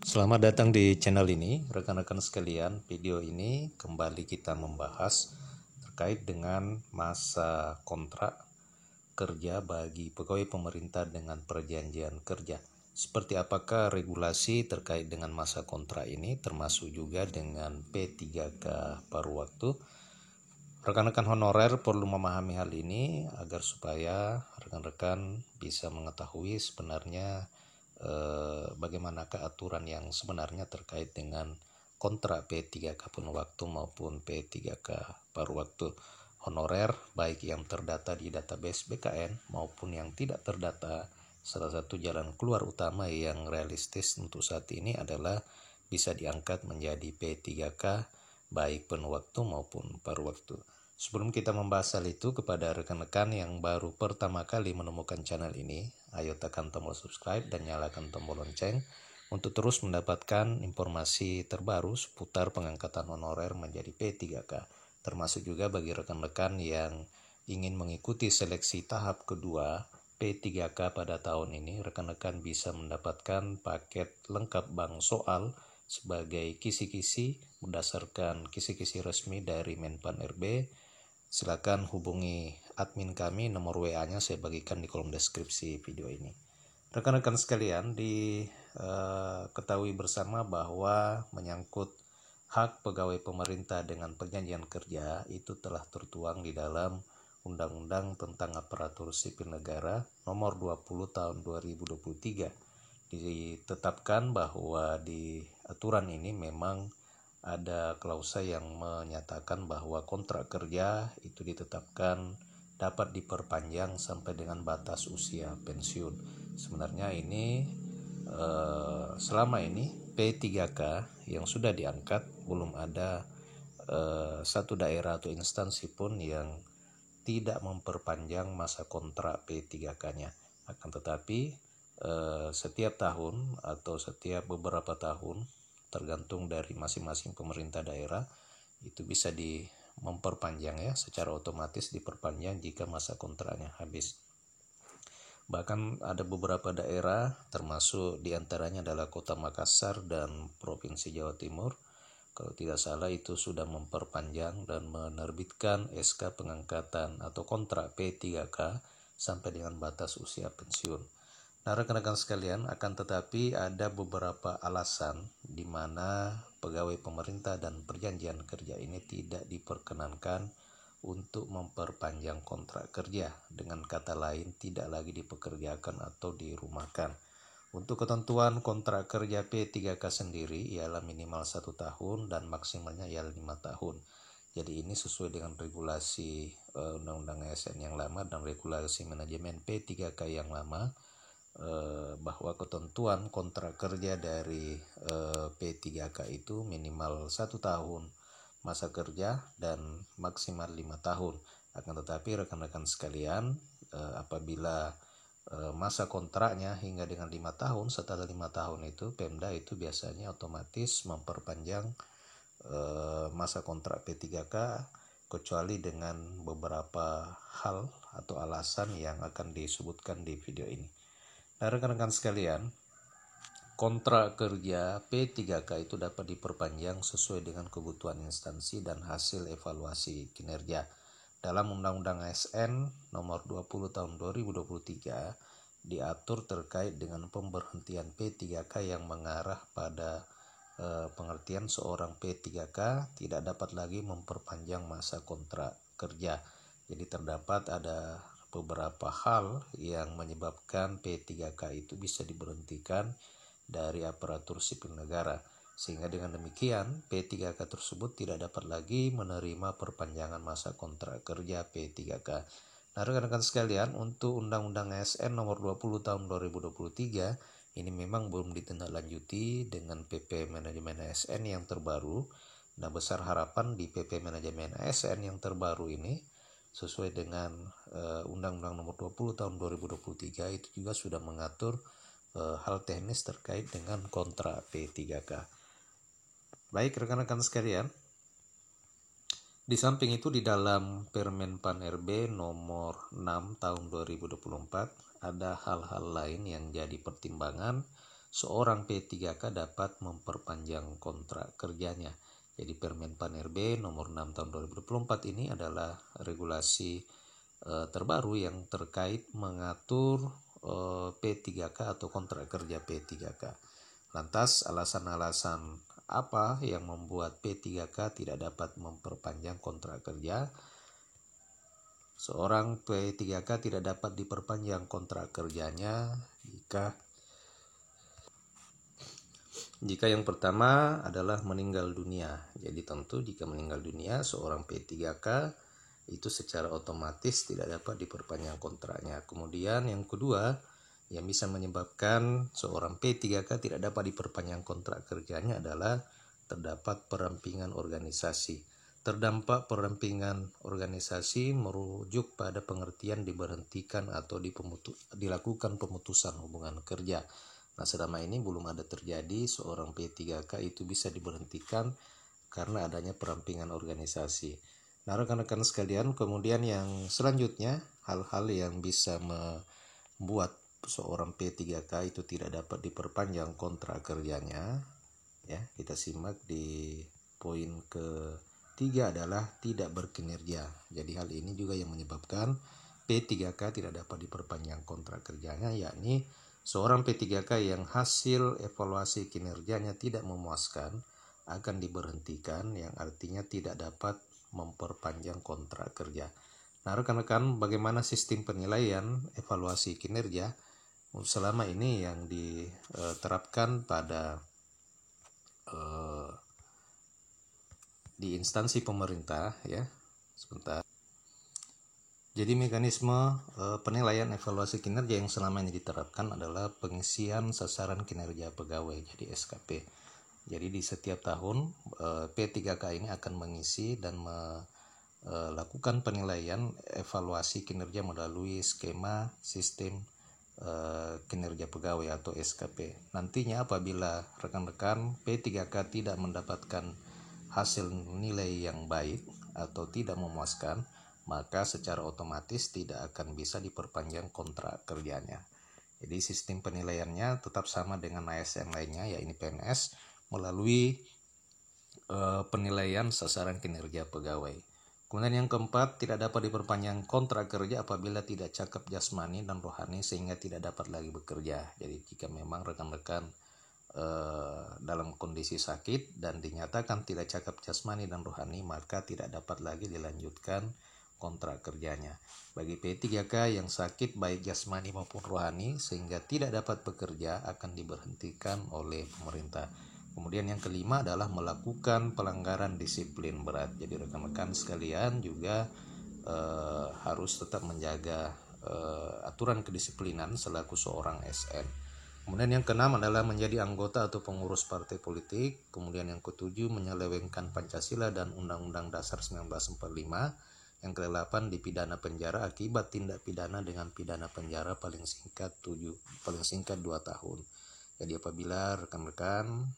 Selamat datang di channel ini, rekan-rekan sekalian. Video ini kembali kita membahas terkait dengan masa kontrak kerja bagi pegawai pemerintah dengan perjanjian kerja. Seperti apakah regulasi terkait dengan masa kontrak ini, termasuk juga dengan P3K paruh waktu. Rekan-rekan honorer perlu memahami hal ini agar supaya rekan-rekan bisa mengetahui sebenarnya bagaimanakah aturan yang sebenarnya terkait dengan kontrak P3K penuh waktu maupun P3K paruh waktu honorer, baik yang terdata di database BKN maupun yang tidak terdata. Salah satu jalan keluar utama yang realistis untuk saat ini adalah bisa diangkat menjadi P3K baik penuh waktu maupun paruh waktu. Sebelum kita membahas hal itu, kepada rekan-rekan yang baru pertama kali menemukan channel ini, ayo tekan tombol subscribe dan nyalakan tombol lonceng untuk terus mendapatkan informasi terbaru seputar pengangkatan honorer menjadi P3K. Termasuk juga bagi rekan-rekan yang ingin mengikuti seleksi tahap kedua P3K pada tahun ini, rekan-rekan bisa mendapatkan paket lengkap bank soal sebagai kisi-kisi berdasarkan kisi-kisi resmi dari Menpan RB. Silakan hubungi admin kami, nomor WA-nya saya bagikan di kolom deskripsi video ini. Rekan-rekan sekalian, ketahui bersama bahwa menyangkut hak pegawai pemerintah dengan perjanjian kerja itu telah tertuang di dalam Undang-Undang tentang Aparatur Sipil Negara nomor 20 tahun 2023. Ditetapkan bahwa di aturan ini memang ada klausa yang menyatakan bahwa kontrak kerja itu ditetapkan dapat diperpanjang sampai dengan batas usia pensiun. Sebenarnya ini selama ini P3K yang sudah diangkat belum ada satu daerah atau instansi pun yang tidak memperpanjang masa kontrak P3K-nya. Akan tetapi setiap tahun atau setiap beberapa tahun tergantung dari masing-masing pemerintah daerah itu bisa memperpanjang ya, secara otomatis diperpanjang jika masa kontraknya habis. Bahkan ada beberapa daerah termasuk diantaranya adalah Kota Makassar dan Provinsi Jawa Timur, kalau tidak salah itu sudah memperpanjang dan menerbitkan SK pengangkatan atau kontrak P3K sampai dengan batas usia pensiun. Nah, rekan-rekan sekalian, akan tetapi ada beberapa alasan di mana pegawai pemerintah dan perjanjian kerja ini tidak diperkenankan untuk memperpanjang kontrak kerja. Dengan kata lain, tidak lagi dipekerjakan atau dirumahkan. Untuk ketentuan kontrak kerja P3K sendiri ialah minimal 1 tahun dan maksimalnya ialah 5 tahun. Jadi ini sesuai dengan regulasi Undang-Undang ASN yang lama dan regulasi manajemen P3K yang lama, bahwa ketentuan kontrak kerja dari P3K itu minimal 1 tahun masa kerja dan maksimal 5 tahun. Akan tetapi rekan-rekan sekalian, apabila masa kontraknya hingga dengan 5 tahun, setelah 5 tahun itu Pemda itu biasanya otomatis memperpanjang masa kontrak P3K kecuali dengan beberapa hal atau alasan yang akan disebutkan di video ini. Nah, rekan-rekan sekalian, kontrak kerja P3K itu dapat diperpanjang sesuai dengan kebutuhan instansi dan hasil evaluasi kinerja. Dalam Undang-Undang ASN nomor 20 tahun 2023 diatur terkait dengan pemberhentian P3K yang mengarah pada pengertian seorang P3K tidak dapat lagi memperpanjang masa kontrak kerja. Jadi terdapat ada beberapa hal yang menyebabkan P3K itu bisa diberhentikan dari aparatur sipil negara, sehingga dengan demikian P3K tersebut tidak dapat lagi menerima perpanjangan masa kontrak kerja P3K. Nah, rekan-rekan sekalian, untuk Undang-Undang ASN nomor 20 tahun 2023 ini memang belum ditindaklanjuti dengan PP Manajemen ASN yang terbaru. Nah, besar harapan di PP Manajemen ASN yang terbaru ini sesuai dengan Undang-Undang nomor 20 tahun 2023 itu juga sudah mengatur hal teknis terkait dengan kontrak P3K. Baik rekan-rekan sekalian, di samping itu di dalam Permenpan RB nomor 6 tahun 2024 ada hal-hal lain yang jadi pertimbangan seorang P3K dapat memperpanjang kontrak kerjanya. Jadi Permen PAN RB nomor 6 tahun 2024 ini adalah regulasi terbaru yang terkait mengatur P3K atau kontrak kerja P3K. Lantas alasan-alasan apa yang membuat P3K tidak dapat memperpanjang kontrak kerja? Seorang P3K tidak dapat diperpanjang kontrak kerjanya jika yang pertama adalah meninggal dunia. Jadi tentu jika meninggal dunia seorang P3K itu secara otomatis tidak dapat diperpanjang kontraknya. Kemudian yang kedua yang bisa menyebabkan seorang P3K tidak dapat diperpanjang kontrak kerjanya adalah terdapat perampingan organisasi. Terdampak perampingan organisasi merujuk pada pengertian diberhentikan atau dilakukan pemutusan hubungan kerja. Nah, selama ini belum ada terjadi seorang P3K itu bisa diberhentikan karena adanya perampingan organisasi. Nah, rekan-rekan sekalian, kemudian yang selanjutnya hal-hal yang bisa membuat seorang P3K itu tidak dapat diperpanjang kontrak kerjanya, ya, kita simak di poin ketiga adalah tidak berkinerja. Jadi hal ini juga yang menyebabkan P3K tidak dapat diperpanjang kontrak kerjanya, yakni seorang P3K yang hasil evaluasi kinerjanya tidak memuaskan akan diberhentikan, yang artinya tidak dapat memperpanjang kontrak kerja. Nah, rekan-rekan, bagaimana sistem penilaian evaluasi kinerja selama ini yang diterapkan pada di instansi pemerintah, ya? Sebentar. Jadi mekanisme penilaian evaluasi kinerja yang selama ini diterapkan adalah pengisian sasaran kinerja pegawai, jadi SKP. Jadi di setiap tahun P3K ini akan mengisi dan melakukan penilaian evaluasi kinerja melalui skema sistem kinerja pegawai atau SKP. Nantinya apabila rekan-rekan P3K tidak mendapatkan hasil nilai yang baik atau tidak memuaskan, maka secara otomatis tidak akan bisa diperpanjang kontrak kerjanya. Jadi sistem penilaiannya tetap sama dengan ASN lainnya, yaitu PNS, melalui penilaian sasaran kinerja pegawai. Kemudian yang keempat, tidak dapat diperpanjang kontrak kerja apabila tidak cakep jasmani dan rohani sehingga tidak dapat lagi bekerja. Jadi jika memang rekan-rekan dalam kondisi sakit dan dinyatakan tidak cakep jasmani dan rohani, maka tidak dapat lagi dilanjutkan kontrak kerjanya. Bagi P3K yang sakit baik jasmani maupun rohani sehingga tidak dapat bekerja akan diberhentikan oleh pemerintah. Kemudian yang kelima adalah melakukan pelanggaran disiplin berat. Jadi rekan-rekan sekalian juga harus tetap menjaga aturan kedisiplinan selaku seorang SN. Kemudian yang keenam adalah menjadi anggota atau pengurus partai politik. Kemudian yang ketujuh menyelewengkan Pancasila dan Undang-Undang Dasar 1945. Yang ke-8 dipidana penjara akibat tindak pidana dengan pidana penjara paling singkat 2 tahun. Jadi apabila rekan-rekan